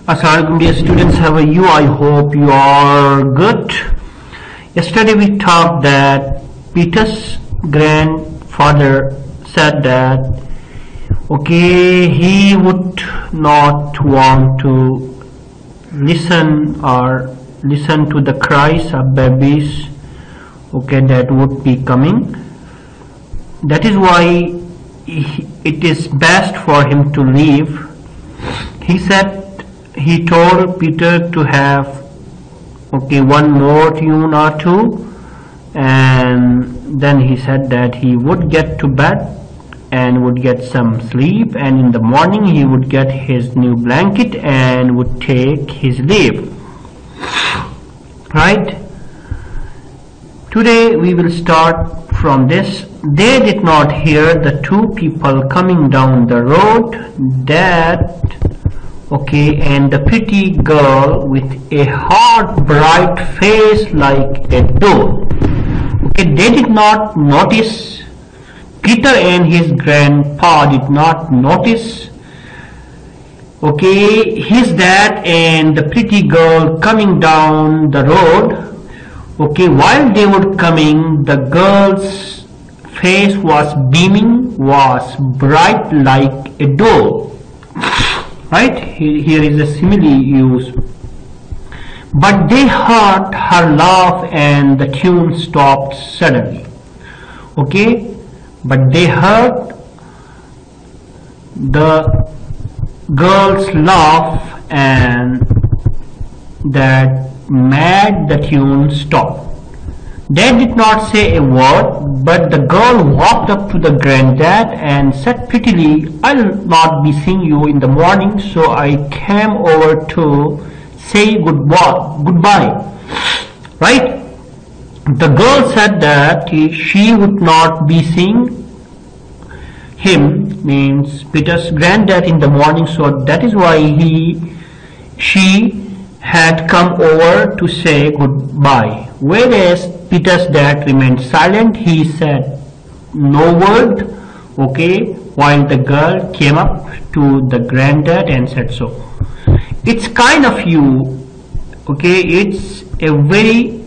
Assalamualaikum dear students, how are you? I hope you are good. Yesterday we talked that Peter's grandfather said that he would not want to listen to the cries of babies that would be coming. That is why it is best for him to leave. He told Peter to have one more tune or two, and then he said that he would get to bed and would get some sleep, and in the morning he would get his new blanket and would take his leave. Right? Today we will start from this. They did not hear the two people coming down the road, and the pretty girl with a hard bright face like a doll. They did not notice. Peter and his grandpa did not notice his dad and the pretty girl coming down the road. While they were coming, the girl's face was beaming, was bright like a doll. Right? Here is a simile used. But they heard her laugh and the tune stopped suddenly. But they heard the girl's laugh and that made the tune stop. They did not say a word, but the girl walked up to the granddad and said prettily, "I'll not be seeing you in the morning, so I came over to say goodbye." Right? The girl said that she would not be seeing him, means Peter's granddad, in the morning, so that is why she had come over to say goodbye. Whereas Peter's dad remained silent. He said no word, while the girl came up to the granddad and said so. It's kind of you, it's a very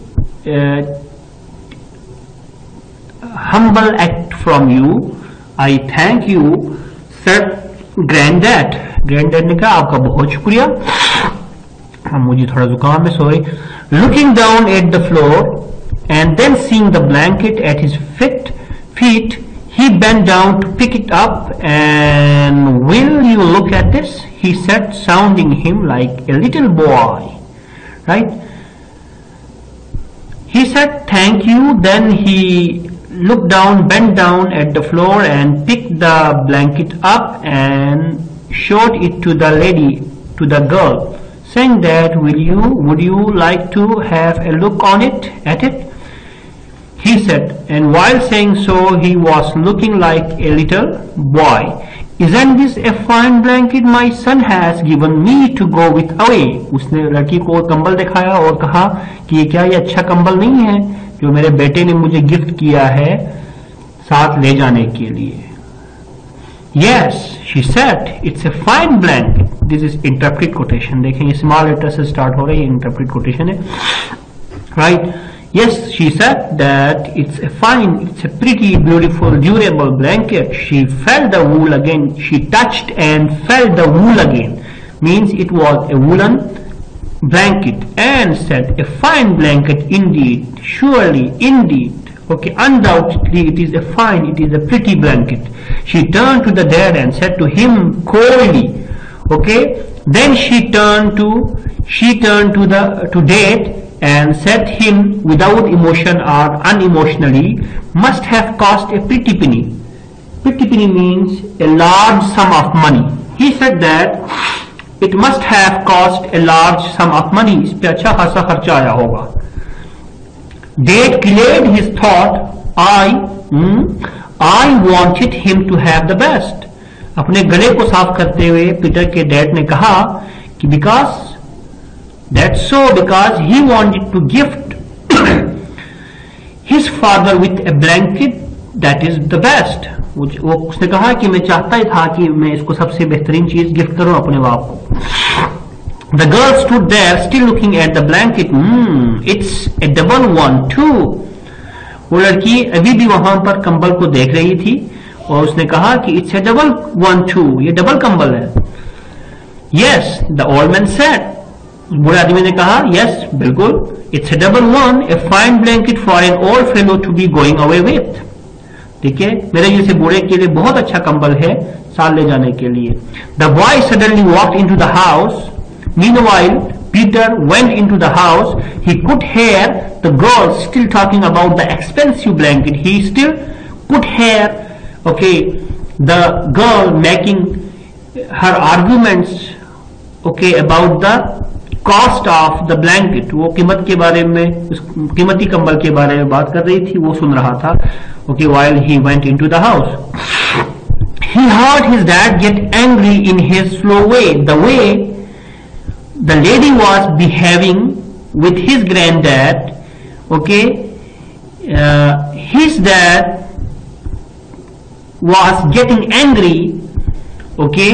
humble act from you. I thank you, said granddad. Granddad ने कहा आपका बहुत शुक्रिया. मुझे थोड़ा जुकाम है, sorry. Looking down at the floor and then seeing the blanket at his feet, he bent down to pick it up. And will you look at this? He said, sounding him like a little boy. Right? He said thank you. Then he looked down, bent down at the floor and picked the blanket up and showed it to the lady, to the girl, saying that would you like to have a look at it? He said, and while saying so, he was looking like a little boy. Isn't this a fine blanket my son has given me to go with away? उसने लड़की को कंबल दिखाया और कहा कि क्या ये अच्छा कंबल नहीं है जो मेरे बेटे ने मुझे गिफ्ट किया है साथ ले जाने के लिए? Yes, she said, it's a fine blanket. This is interpreted quotation. देखेंगे small letter से start हो रही है, interpreted quotation है. Right? Yes, she said that it's a pretty, beautiful, durable blanket. She felt the wool again. She touched and felt the wool again. Means it was a woolen blanket, and said, a fine blanket indeed. Surely, indeed. Undoubtedly it is a pretty blanket. She turned to the dad and said to him coldly. Then she turned to dad and said him without emotion or unemotionally, must have cost a pretty penny. Pretty penny means a large sum of money. He said that it must have cost a large sum of money. इस पे अच्छा खासा खर्चा आया होगा. Dad cleared his thought. I wanted him to have the best. अपने गले को साफ करते हुए पीटर के डैड ने कहा कि because he wanted to gift his father with a blanket that is the best. उसने कहा कि मैं चाहता ही था कि मैं इसको सबसे बेहतरीन चीज गिफ्ट करूं अपने बाप को. The girl stood there still looking at the blanket. It's a double one too. वो लड़की अभी भी वहां पर कंबल को देख रही थी और उसने कहा कि it's A double one two, ये डबल कंबल है. Yes, the old man said. बूढ़े आदमी ने कहा yes, बिल्कुल. It's a double one, a fine blanket for an old fellow to be going away with. ठीक है, मेरे जैसे बूढ़े के लिए बहुत अच्छा कंबल है साथ ले जाने के लिए. The boy suddenly walked into the house. Meanwhile, Peter went into the house. He could hear the girl still talking about the expensive blanket. He still could hear, okay, the girl making her arguments, okay, about the cost of the blanket. वो कीमत के बारे में, उस कीमती कंबल के बारे में बात कर रही थी, वो सुन रहा था. Okay, while he went into the house, he heard his dad get angry in his slow way. The way the lady was behaving with his granddad, okay, his dad was getting angry, okay,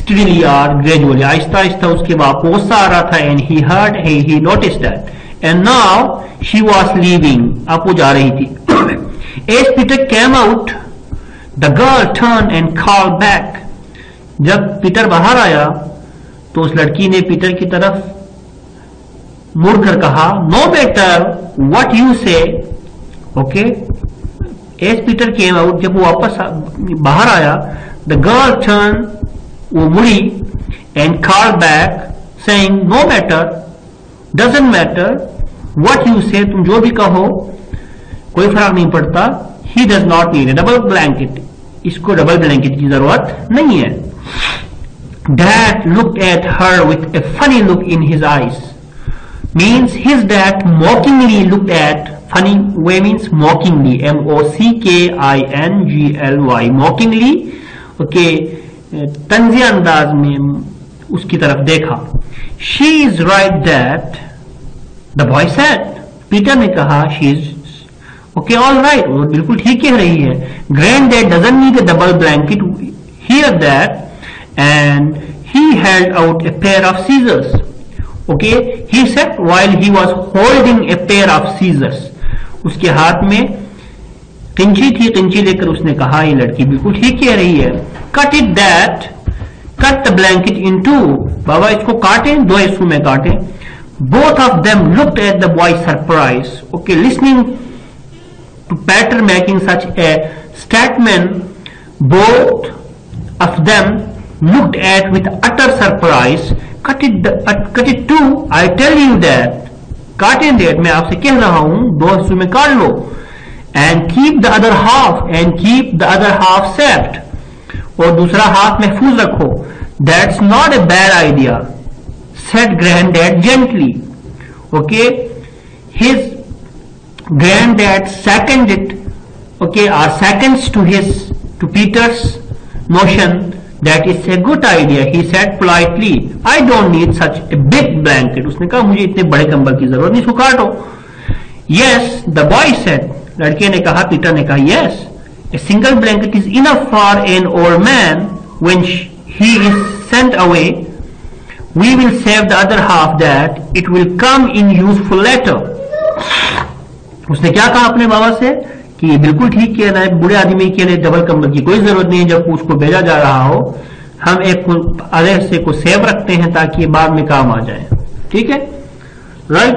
steadily or gradually, Aahista Aahista उसके बाद गुस्सा आ रहा था. And he noticed that, and now she was leaving. अब वो जा रही थी. As Peter came out, the girl turned and called back. जब पीटर बाहर आया तो उस लड़की ने पीटर की तरफ मुड़कर कहा, no matter what you say. Okay, as Peter came out, जब वो वापस बाहर आया, द गर्ल टर्न, वो मुड़ी, and called back saying no matter, doesn't matter what you say, तुम जो भी कहो कोई फर्क नहीं पड़ता. He does not need a double blanket, इसको डबल ब्लैंकेट की जरूरत नहीं है. Dad looked at her with a funny look in his eyes. Means his dad mockingly looked at, funny way means mockingly, mockingly, mockingly, okay, तंज़िया अंदाज में उसकी तरफ देखा. She is right, Dad, the boy said. Peter ने कहा she is okay, all right, वो बिल्कुल ठीक कह रही है. Granddad doesn't need a double blanket. Hear that. And he held out a pair of scissors. Okay, he said while he was holding a pair of scissors. उसके हाथ में किंची थी, किंची लेकर उसने कहा, ये लड़की बिल्कुल ठीक कह रही है. Cut it, that, cut the blanket in two. बाबा इसको काटें, दो हिस्सों में काटें. Both of them looked at the boy surprised. Okay, listening to Peter making such a statement, both of them looked at with utter surprise. Cut it too, I tell you that. Cut it, that, मैं आपसे कह रहा हूं, दो हिस्सों में काट लो. And keep the other half saved. और दूसरा हाथ महफूज रखो. That's not a bad idea, said Granddad gently. Okay, his granddad seconded, okay, or seconds to Peter's notion. That is a good idea, he said politely. I don't need such a big blanket. उसने कहा मुझे इतने बड़े कंबल की जरूरत नहीं, इसको काटो. Yes, the boy said. लड़के ने कहा, पीटर ने कहा, yes, a single blanket is enough for an old man when he is sent away. We will save the other half, that it will come in useful later. उसने क्या कहा अपने बाबा से कि ये बिल्कुल ठीक कह रहा है, बूढ़े आदमी के लिए डबल कंबल की कोई जरूरत नहीं है. जब उसको भेजा जा रहा हो, हम एक आधे हिस्से को सेव रखते हैं ताकि ये बाद में काम आ जाए. ठीक है, right.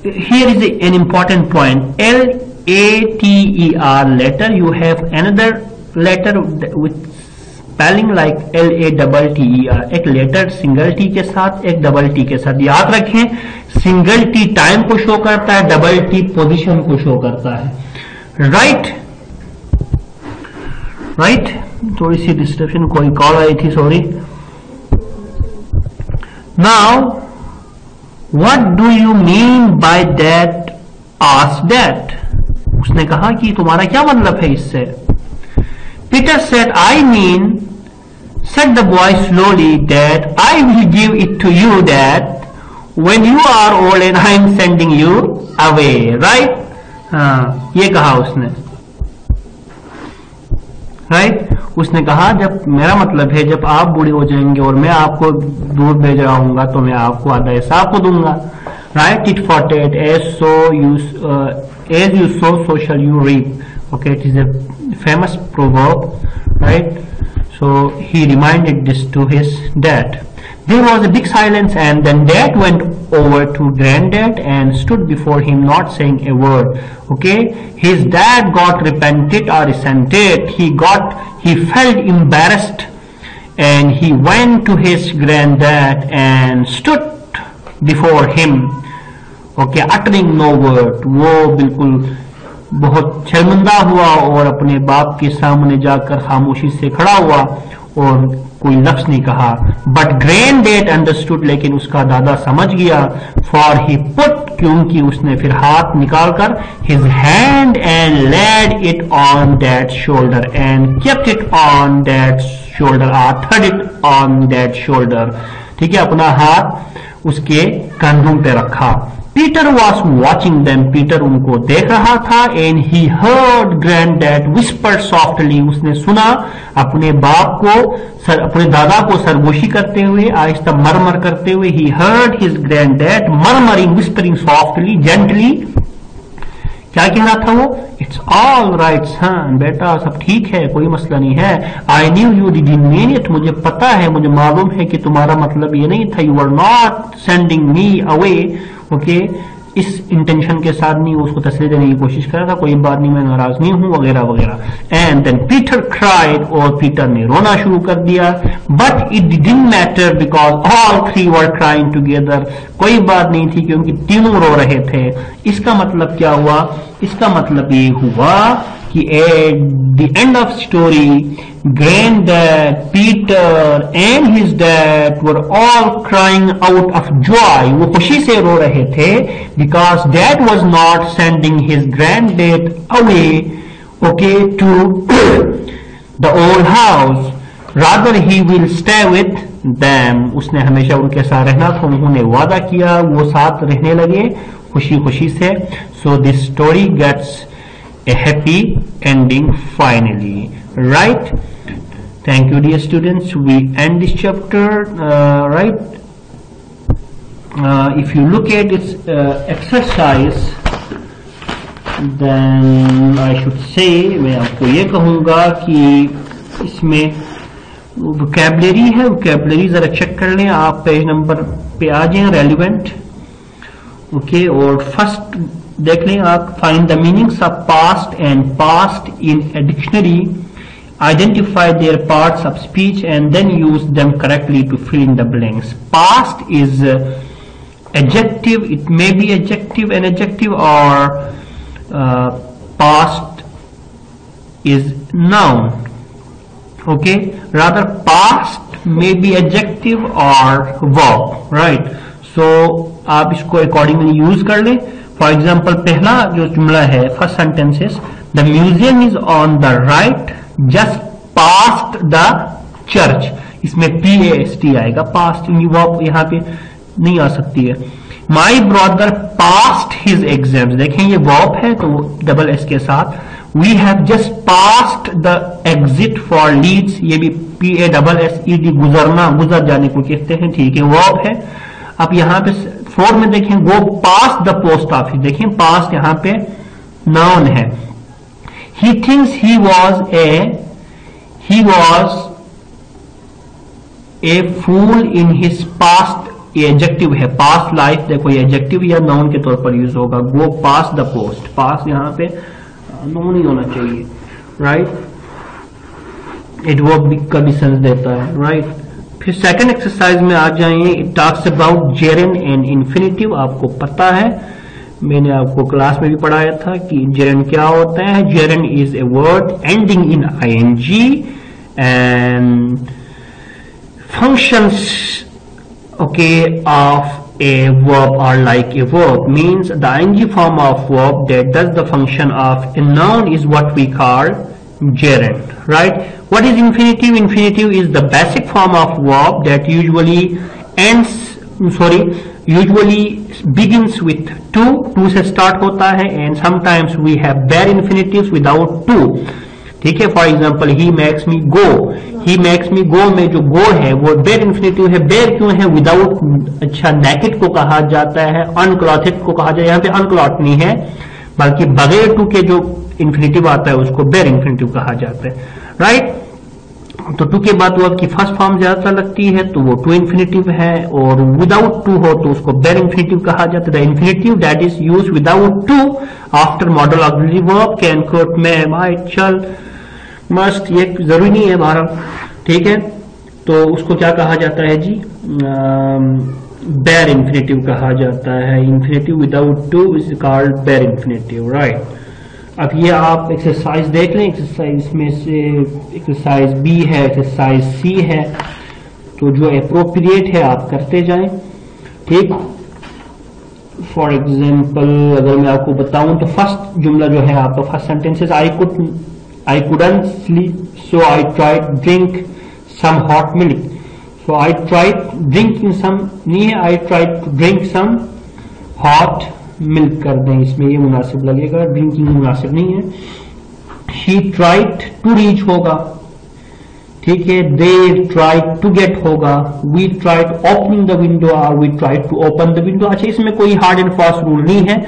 Here is an important point. LATER, later. You have another letter with spelling like LATTER. एक लेटर सिंगल टी के साथ, एक डबल टी के साथ. याद रखें, सिंगल टी टाइम को शो करता है, डबल टी पोजीशन को शो करता है. राइट. थोड़ी सी डिस्ट्रप्शन, कोई कॉल आई थी, sorry. Now what do you mean by that, asked dad. उसने कहा कि तुम्हारा क्या मतलब है इससे. Peter said, I mean, said the boy slowly, that I will give it to you, Dad, when you are old and I am sending you away, right? हाँ, ये कहा उसने. राइट. उसने कहा जब मेरा मतलब है जब आप बूढ़े हो जाएंगे और मैं आपको दूर भेज रहा हूँ तो मैं आपको आधा हिस्सा आपको दूंगा. Right, tit for tat, as you sow so shall you reap. Okay, it is a famous proverb, right? So he reminded this to his dad. There was a big silence, and then dad went over to granddad and stood before him, not saying a word. Okay, his dad got repented or resented. He felt embarrassed, and he went to his granddad and stood before him. Okay, uttering no word. वो बिल्कुल बहुत शर्मिंदा हुआ और अपने बाप के सामने जाकर खामोशी से खड़ा हुआ और कोई लफ्ज नहीं कहा. बट ग्रैंड डैड अंडरस्टूड, लेकिन उसका दादा समझ गया. फॉर ही पुट, क्योंकि उसने फिर हाथ निकालकर his hand and laid it on that shoulder and kept it on that shoulder, third it on that shoulder. ठीक है, अपना हाथ उसके कंधों पे रखा. Peter was watching them, Peter उनको देख रहा था. And he heard grandad whispered softly, उसने सुना अपने बाप को, अपने दादा को सरगोशी करते हुए, आहिस्ता मरमर करते हुए. He heard his grand dad murmuring, whispering softly, gently. क्या कह रहा था वो? इट्स ऑल राइट सन, बेटा सब ठीक है, कोई मसला नहीं है. I knew you didn't mean it, मुझे पता है, मुझे मालूम है कि तुम्हारा मतलब ये नहीं था. You are not sending me away. Okay, इस इंटेंशन के साथ नहीं, उसको तसल्ली देने की कोशिश कर रहा था, कोई बात नहीं, मैं नाराज नहीं हूं वगैरह वगैरह. एंड देन पीटर क्राइड, और पीटर ने रोना शुरू कर दिया. But it didn't matter because all three were crying together, कोई बात नहीं थी क्योंकि तीनों रो रहे थे. इसका मतलब क्या हुआ? इसका मतलब ये हुआ कि at the end of story granddad, Peter and his dad were all crying out of joy. वो खुशी से रो रहे थे because dad was not sending his granddad away, okay, to the old house. Rather he will stay with them. उसने हमेशा उनके साथ रहना था, उन्होंने वादा किया, वो साथ रहने लगे खुशी खुशी से. So this story gets a happy ending finally, right? Thank you, dear students. We end this chapter, right? If you look at its exercise, then I should say, मैं आपको ये कहूँगा कि इसमें vocabulary है, vocabulary जरा चेक कर लें आप. पेज नंबर पे आ जाएं, relevant. ओके, और फर्स्ट देख लें आप. Find the meanings of past and past in a dictionary. Identify their parts of speech and then use them correctly to fill in the blanks. Past is adjective. It may be an adjective, or past is noun. Okay, rather past may be adjective or verb, right? So आप इसको accordingly use कर लें. For example, पहला जो जुमला है, first sentence is the museum is on the right just past the church. इसमें past आएगा, past वर्ब यहाँ पे नहीं आ सकती है. My brother passed his exams, देखें ये वर्ब है तो डबल एस के साथ. We have just passed the exit for Leeds, ये भी PASSED, गुजरना, गुजर जाने को कहते हैं. ठीक है, वर्ब है. अब यहाँ पे 4 में देखें, go past the post office, देखें past यहाँ पे noun है. He thinks he was a fool in his past, ये एडजेक्टिव है. पास्ट लाइफ, देखो ये एडजेक्टिव या नाउन के तौर पर यूज होगा. गो पास्ट द पोस्ट, पास्ट यहाँ पे नाउन ही होना चाहिए, राइट? इट वर्ब का भी सेंस देता है, राइट? फिर सेकंड एक्सरसाइज में आ जाएंगे. It talks about gerund and infinitive. आपको पता है, मैंने आपको क्लास में भी पढ़ाया था कि जेरन क्या होता है. Gerund is a word ending in ing and functions, okay, of a verb or like a verb. Means the ing form of verb that does the function of a noun is what we call gerund, right? What is infinitive? Infinitive is the basic form of verb that usually begins with to से start होता है, and sometimes we have bare infinitives without to. ठीक है। For example he makes me go, he makes me go में जो गो है वो बेर इन्फिनेटिव है। बेर क्यों है? विदाउट, अच्छा नेकेड को कहा जाता है, अनक्लॉथेड को कहा जाता है। यहाँ पे अनक्लॉथ नहीं है, बल्कि बगैर टू के जो इन्फिनेटिव आता है उसको बेर इन्फिनेटिव कहा जाता है, राइट। तो टू के बाद वर्ब की फर्स्ट फॉर्म ज्यादा लगती है तो वो टू इन्फिनेटिव है, और विदाउट टू हो तो उसको बेर इन्फिनेटिव कहा जाता है। The infinitive that is use without to after modal auxiliary verb can could may, might, shall, must, ये जरूरी नहीं है हमारा, ठीक है। तो उसको क्या कहा जाता है जी? बेर इन्फिनेटिव कहा जाता है। Infinitive without two is called बेर इन्फिनेटिव, राइट। अब ये आप एक्सरसाइज देख लें, एक्सरसाइज में से एक्सरसाइज बी है, एक्सरसाइज सी है, तो जो अप्रोप्रिएट है आप करते जाएं, ठीक। फॉर एग्जाम्पल अगर मैं आपको बताऊं तो फर्स्ट जुमला जो है आपका, first sentences, I couldn't sleep, so I tried drink some hot milk. So I tried drinking some, नहीं है, I tried to drink some hot milk कर दें, इसमें ये मुनासिब लगेगा, ड्रिंकिंग मुनासिब नहीं है। She tried to reach होगा, ठीक है। They tried to get होगा, we tried opening the window or we tried to open the window। अच्छा, इसमें कोई हार्ड एंड फास्ट रूल नहीं है,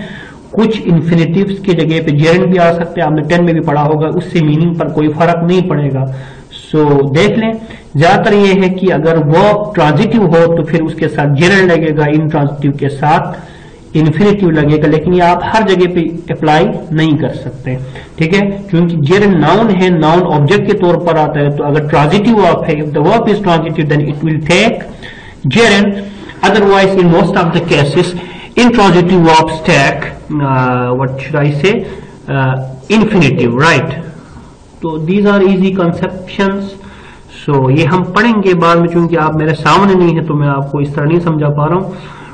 कुछ इन्फिनेटिव्स की जगह पे जेरन भी आ सकते हैं, आपने 10 में भी पढ़ा होगा, उससे मीनिंग पर कोई फर्क नहीं पड़ेगा। सो देख लें, ज्यादातर ये है कि अगर वर्ब ट्रांजिटिव हो तो फिर उसके साथ जेरन लगेगा, इंट्रांजिटिव के साथ इन्फिनेटिव लगेगा, लेकिन ये आप हर जगह पे अप्लाई नहीं कर सकते, ठीक है। क्योंकि जेरन नाउन है, नाउन ऑब्जेक्ट के तौर पर आता है, तो अगर ट्रांजिटिव वर्ब है, if the verb is transitive then it will take gerund, otherwise in most of the cases intransitive verbs take what should I say, infinitive, right? तो these are easy conceptions, so ये हम पढ़ेंगे बाद में, चूंकि आप मेरे सामने नहीं है तो मैं आपको इस तरह नहीं समझा पा रहा हूँ,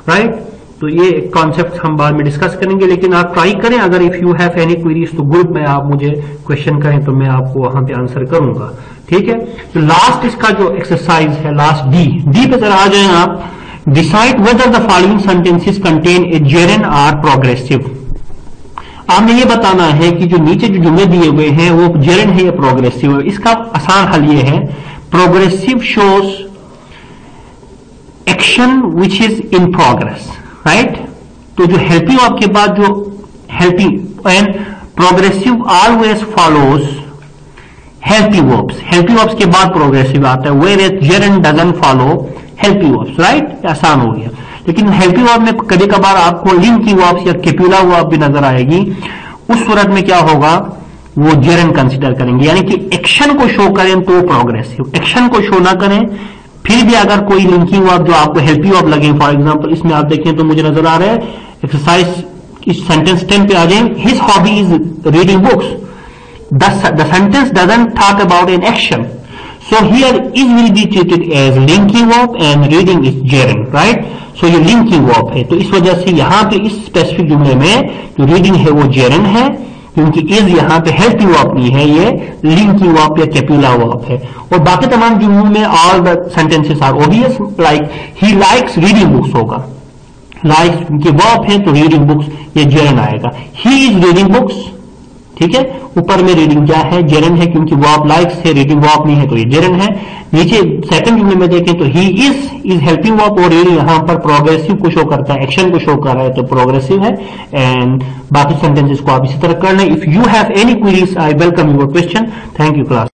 राइट। तो ये कॉन्सेप्ट हम बाद में डिस्कस करेंगे, लेकिन आप ट्राई करें, अगर if you have any queries तो ग्रुप में आप मुझे क्वेश्चन करें तो मैं आपको वहां पे आंसर करूंगा, ठीक है। तो लास्ट इसका जो एक्सरसाइज है, लास्ट डी पे जरा आ जाए आप। Decide whether the following sentences contain a gerund or progressive। आपने ये बताना है कि जो नीचे जो जुमले दिए हुए हैं वो जेरन है या प्रोग्रेसिव है। इसका आसान हल ये है, progressive shows action which is in progress, right. तो जो हेल्पिंग वर्ब के बाद जो helping and progressive always follows helping verbs के बाद प्रोग्रेसिव आता है, whereas gerund doesn't follow helping verbs, right. आसान हो गया, लेकिन हेल्पिंग वर्ब में कभी कभार आपको लिंकिंग वर्ब्स या कैपुला वर्ब भी नजर आएगी, उस सूरत में क्या होगा, वो जेरन कंसीडर करेंगे, यानी कि एक्शन को शो करें तो प्रोग्रेसिव, एक्शन को शो ना करें फिर भी अगर कोई लिंकिंग वर्ब जो आपको हेल्पिंग वर्ब लगे, फॉर एग्जांपल इसमें आप देखें तो मुझे नजर आ रहा है एक्सरसाइज इस सेंटेंस 10 पे आ जाए, his hobby is reading books, the sentence doesn't talk about an action, so here is will be treated as linking verb and reading is gerund, right। so ये linking verb है, तो इस वजह से यहाँ पे इस स्पेसिफिक जुमले में जो reading है वो gerund है, क्योंकि is यहाँ पे helping verb नहीं है, ये linking verb या कैपुला verb है। और बाकी तमाम जुमलों में all the sentences are obvious, like he likes reading books होगा, likes क्योंकि verb है तो reading books ये gerund आएगा। he is reading books, ठीक है, ऊपर में रीडिंग क्या है, जेरन है, क्योंकि वर्ब लाइक्स है, रीडिंग वर्ब नहीं है तो ये जेरन है। नीचे सेकंड जुमले में देखें तो ही इज हेल्पिंग वर्ब, और रीडिंग यहाँ पर प्रोग्रेसिव को शो करता है, एक्शन को शो कर रहा है तो प्रोग्रेसिव है। एंड बाकी सेंटेंसेस को आप इसी तरह कर लें। If you have any queries I welcome your question. Thank you class.